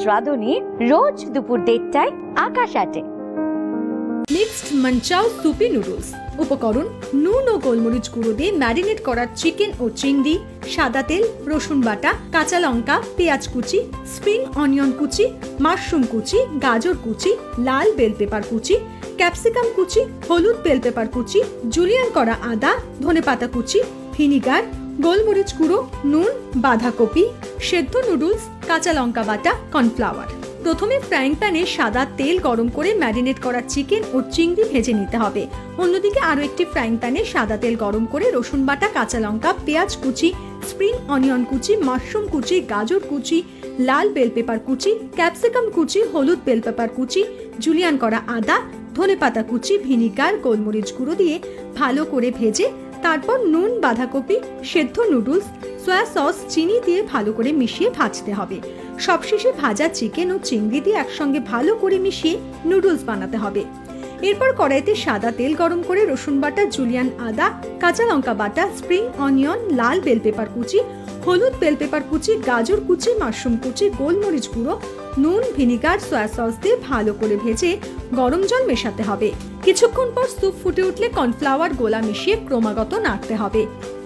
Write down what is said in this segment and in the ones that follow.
রাঁধুনি রোজ দুপুর 1টায় আকাশ আটে। Mixed manchow soupy noodles. উপকরণ: নুন ও গোলমরিচ গুঁড়ো দিয়ে ম্যারিনেট করা চিকেন ও চিংড়ি, সাদা তেল, রসুন বাটা, কাঁচা লঙ্কা, পেঁয়াজ কুচি, স্প্রিং অনিয়ন কুচি, মাশরুম কুচি, গাজর কুচি, লাল বেল পেপার কুচি, ক্যাপসিকাম কুচি, হলুদ বেল পেপার কুচি, জুলিয়ান করা আদা, ধনেপাতা কুচি, ভিনিগার, গোলমরিচ গুঁড়ো, নুন, বাঁধাকপি, সেদ্ধ নুডলস, কাঁচা লঙ্কা বাটা, কর্নফ্লাওয়ার। প্রথমে ফ্রাইং প্যানে সাদা তেল গরম করে ম্যারিনেট করা চিকেন ও চিংড়ি ভেজে নিতে হবে। অন্যদিকে আরও একটি ফ্রাইং প্যানে সাদা তেল গরম করে রসুন বাটা, কাঁচা লঙ্কা, পেঁয়াজ কুচি, স্প্রিং অনিয়ন কুচি, মাশরুম কুচি, গাজর কুচি, লাল বেল পেপার কুচি, ক্যাপসিকাম কুচি, হলুদ বেল পেপার কুচি, জুলিয়ান করা আদা, ধনেপাতা কুচি, ভিনিগার, গোলমরিচ গুঁড়ো দিয়ে ভালো করে ভেজে তারপর নুন, বাঁধাকপি, সেদ্ধ নুডলস, সয়া সস, চিনি দিয়ে ভালো করে মিশিয়ে ভাজতে হবে। সবশেষে ভাজা চিকেন ও চিংড়ি দিয়ে একসঙ্গে ভালো করে মিশিয়ে নুডলস বানাতে হবে। এরপর কড়াইতে সাদা তেল গরম করে রসুন বাটা, জুলিয়ান আদা, কাঁচা লঙ্কা বাটা, স্প্রিং অনিয়ন, লাল বেল পেপার কুচি, হলুদ বেল পেপার কুচি, গাজর কুচি, মাশরুম কুচি, গোলমরিচ গুঁড়ো, নুন, ভিনিগার, সয়া সস দিয়ে ভালো করে ভেজে গরম জল মেশাতে হবে। কিছুক্ষণ পর স্যুপ ফুটে উঠলে কর্নফ্লাওয়ার গোলা মিশিয়ে ক্রমাগত নাড়তে হবে।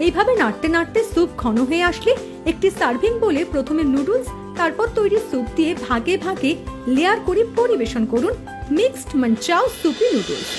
এইভাবে নাড়তে নাড়তে স্যুপ ঘন হয়ে আসলে একটি সার্ভিং বোলে প্রথমে নুডলস, তারপর তৈরি স্যুপ দিয়ে ভাগে ভাগে লেয়ার করে পরিবেশন করুন মিক্সড মানচাও সুপি নুডলস।